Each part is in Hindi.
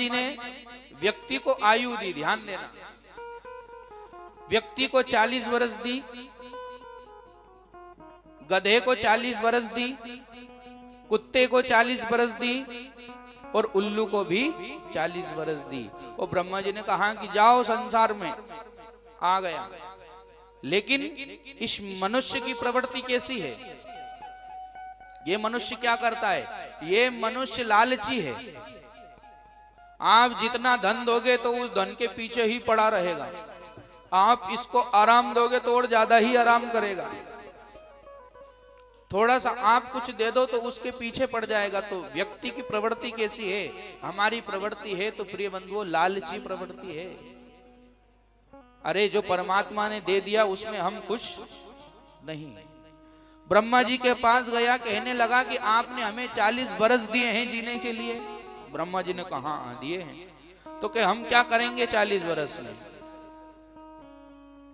जी ने व्यक्ति को आयु दी, ध्यान देना, व्यक्ति को 40 वर्ष दी, गधे को 40 वर्ष दी, कुत्ते को 40 वर्ष दी और उल्लू को भी 40 वर्ष दी। और ब्रह्मा जी ने कहा कि जाओ संसार में, आ गया। लेकिन इस मनुष्य की प्रवृत्ति कैसी है? ये मनुष्य क्या करता है? ये मनुष्य लालची है। आप जितना धन दोगे तो उस धन के पीछे ही पड़ा रहेगा, आप इसको आराम दोगे तो और ज्यादा ही आराम करेगा, थोड़ा सा आप कुछ दे दो तो उसके पीछे पड़ जाएगा। तो व्यक्ति की प्रवृत्ति कैसी है? हमारी प्रवृत्ति है तो प्रिय बंधुओं लालची प्रवृत्ति है। अरे जो परमात्मा ने दे दिया उसमें हम खुश नहीं। ब्रह्मा जी के पास गया, कहने लगा कि आपने हमें 40 बरस दिए हैं जीने के लिए। ब्रह्मा जी ने कहा हाँ दिए हैं। तो क्या हम क्या करेंगे 40 बरस में?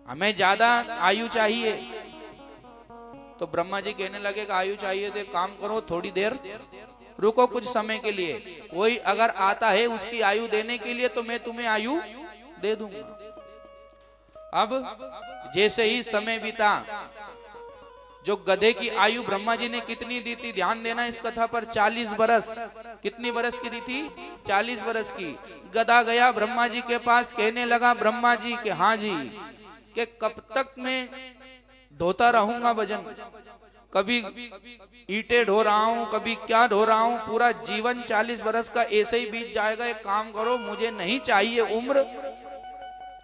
हमें ज्यादा आयु चाहिए। तो ब्रह्मा जी कहने लगे कि आयु चाहिए तो काम करो, थोड़ी देर रुको, कुछ समय के लिए। कोई अगर आता है उसकी आयु देने के लिए तो मैं तुम्हें आयु दे दूंगा। अब जैसे ही समय बीता, जो गधे की आयु ब्रह्मा जी ने कितनी दी थी, ध्यान देना इस कथा पर, 40 बरस। कितनी बरस की दी थी? 40 बरस की। गधा गया ब्रह्मा जी के पास, कहने लगा ब्रह्मा जी के हाँ जी, कि कब तक मैं ढोता रहूंगा वजन, कभी ईंटें ढो रहा हूं, कभी क्या ढो रहा हूं, पूरा जीवन 40 बरस का ऐसे ही बीत जाएगा। एक काम करो, मुझे नहीं चाहिए उम्र,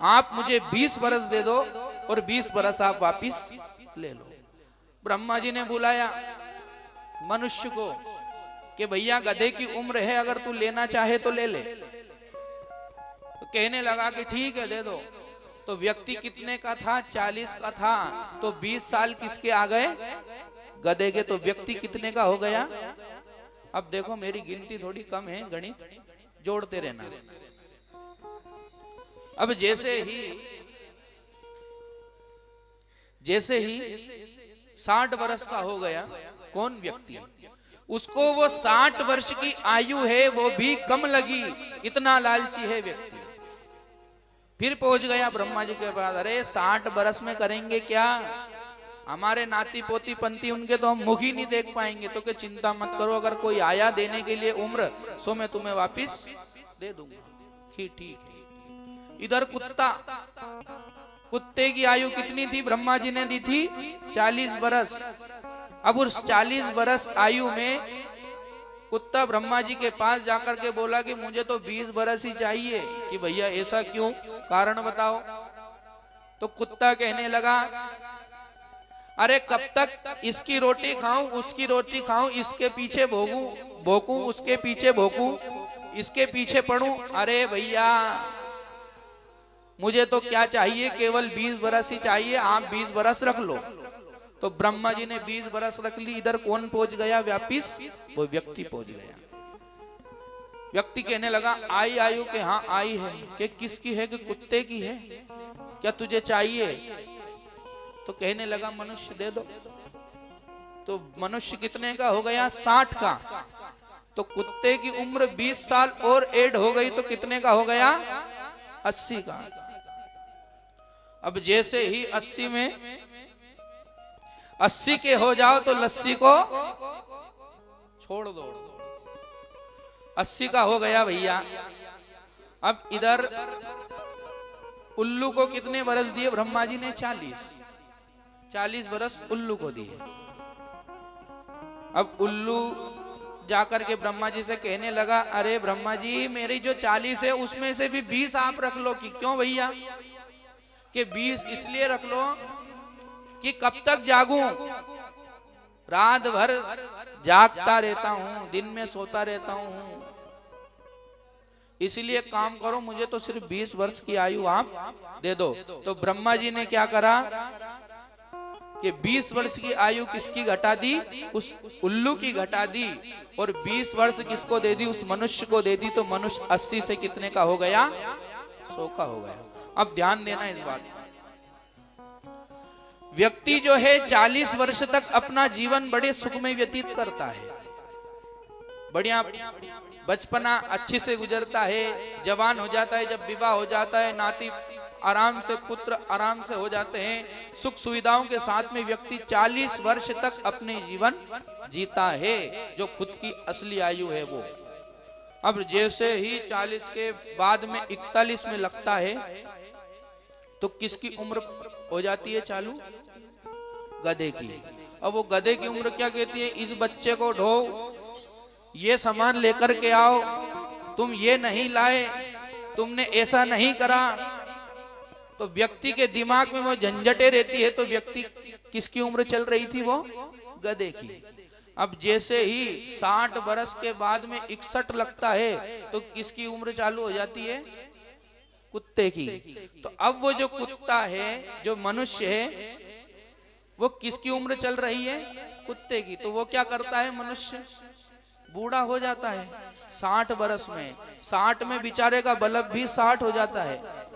आप मुझे 20 बरस दे दो और 20 बरस आप वापिस ले लो। ब्रह्मा जी ने बुलाया मनुष्य को कि भैया गधे की उम्र है, अगर तू लेना चाहे तो ले ले। तो कहने लगा कि ठीक है दे दो। तो व्यक्ति कितने का था? 40 का था। तो 20 साल किसके आ गए? गधे के। तो व्यक्ति कितने का हो गया? अब देखो मेरी गिनती थोड़ी कम है, गणित जोड़ते रहना। अब जैसे ही 60 वर्ष का हो गया, कौन? व्यक्ति। उसको वो 60 वर्ष की आयु है वो भी कम लगी, इतना लालची है व्यक्ति। फिर पहुंच गया ब्रह्मा जी के पास, अरे 60 बरस में करेंगे क्या? हमारे नाती पोती पंती उनके तो हम मुख ही नहीं देख पाएंगे। तो क्या चिंता मत करो, अगर कोई आया देने के लिए उम्र, सो मैं तुम्हें वापिस दे दूंगा। ठीक है। इधर कुत्ते की आयु कितनी थी? ब्रह्मा जी ने दी थी 40 बरस। अब उस 40 बरस आयु में कुत्ता ब्रह्मा जी के पास जाकर के बोला कि मुझे तो 20 बरस ही चाहिए। कि भैया ऐसा क्यों, कारण बताओ। तो कुत्ता कहने लगा, अरे कब तक इसकी रोटी खाऊं, उसकी रोटी खाऊं, इसके पीछे भोंकूं, उसके पीछे भोंकूं, इसके पीछे पड़ूं। अरे भैया मुझे तो क्या चाहिए, केवल 20 बरस ही चाहिए, आप 20 बरस रख लो। तो ब्रह्मा जी ने 20 बरस रख ली। इधर कौन पहुंच गया वापिस? वो व्यक्ति पहुंच गया। व्यक्ति कहने लगा आई आयु के? हाँ आई है। कि किसकी है? कि कुत्ते की है। क्या तुझे चाहिए? तो कहने लगा मनुष्य दे दो। तो मनुष्य कितने का हो गया? 60 का। तो कुत्ते की उम्र 20 साल और ऐड हो गई तो कितने का हो गया? 80 का। अब जैसे ही 80 के हो जाओ तो लस्सी को छोड़ दो। 80 का हो गया भैया। अब इधर उल्लू को कितने बरस दिए ब्रह्मा जी ने? 40 बरस उल्लू को दिए। अब उल्लू जाकर के ब्रह्मा जी से कहने लगा, अरे ब्रह्मा जी मेरी जो 40 है उसमें से भी 20 आप रख लो। कि क्यों भैया? कि 20 इसलिए रख लो कि कब तक जागूं, रात भर जागता रहता हूं, दिन में सोता रहता हूं, इसलिए काम करो, मुझे तो सिर्फ 20 वर्ष की आयु आप दे दो। तो ब्रह्मा जी ने क्या करा कि 20 वर्ष की आयु किसकी घटा दी? उस उल्लू की घटा दी। और 20 वर्ष किसको दे दी? उस मनुष्य को दे दी। तो मनुष्य 80 से कितने का हो गया? 100 का हो गया। अब ध्यान देना इस बात। व्यक्ति जो है 40 वर्ष तक अपना जीवन बड़े सुख में व्यतीत करता है, बढ़िया बचपना अच्छे से गुजरता है, जवान हो जाता है, जब विवाह हो जाता है, नाती आराम से, पुत्र आराम से हो जाते हैं, सुख सुविधाओं के साथ में व्यक्ति 40 वर्ष तक अपने जीवन जीता है, जो खुद की असली आयु है वो। अब जैसे ही 40 के बाद में 41 में लगता है, तो किसकी उम्र हो जाती है चालू? गधे की। अब वो गधे की उम्र क्या कहती है? इस बच्चे को ढो, ये सामान लेकर के आओ, तुम ये नहीं लाए, तुमने ऐसा नहीं करा। तो व्यक्ति के दिमाग में वो झंझटें रहती है, तो व्यक्ति किसकी उम्र चल रही थी? वो गधे की। अब जैसे ही 60 वर्ष के बाद में 61 लगता है, तो किसकी उम्र चालू हो जाती है? कुत्ते की। तो अब वो जो कुत्ता है, जो मनुष्य है, वो किसकी उम्र चल रही है? कुत्ते की। तो वो क्या करता है? मनुष्य बूढ़ा हो जाता है 60 वर्ष में। 60 में बेचारे का बल्ब भी 60 हो जाता है।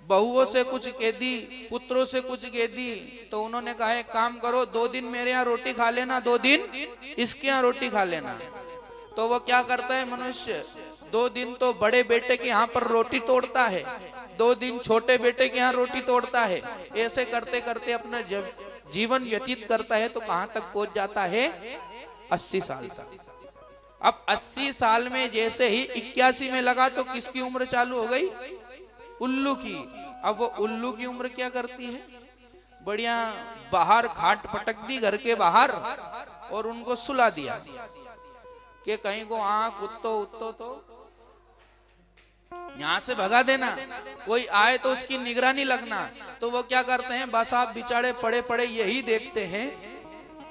बहुओं से कुछ कह दी, पुत्रों से कुछ कह दी, तो उन्होंने कहा एक काम करो, 2 दिन मेरे यहाँ रोटी खा लेना, 2 दिन इसके यहाँ रोटी खा लेना। तो वो क्या करता है मनुष्य? 2 दिन तो बड़े बेटे के यहाँ पर रोटी तोड़ता है, 2 दिन छोटे बेटे के यहाँ रोटी तोड़ता है। ऐसे करते करते अपना जीवन व्यतीत करता है। तो कहाँ तक पहुंच जाता है? 80 साल तक। अब 80 साल में जैसे ही 81 में लगा, तो किसकी उम्र चालू हो गई? उल्लू की। अब वो उल्लू की उम्र क्या करती है? बढ़िया बाहर घाट पटक दी घर के बाहर, और उनको सुला दिया कि कहीं को आंख उत्तो उत्तो तो यहां से भगा देना, कोई आए तो उसकी निगरानी लगना। तो वो क्या करते हैं? बस आप बिचारे पड़े पड़े यही देखते हैं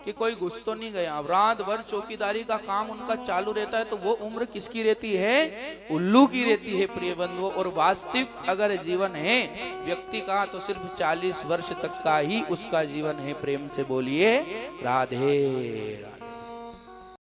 कि कोई घुस तो नहीं गया। अब रात भर चौकीदारी का काम उनका चालू रहता है। तो वो उम्र किसकी रहती है? उल्लू की रहती है प्रिय बंधुओं। और वास्तविक अगर जीवन है व्यक्ति का, तो सिर्फ 40 वर्ष तक का ही उसका जीवन है। प्रेम से बोलिए राधे राधे।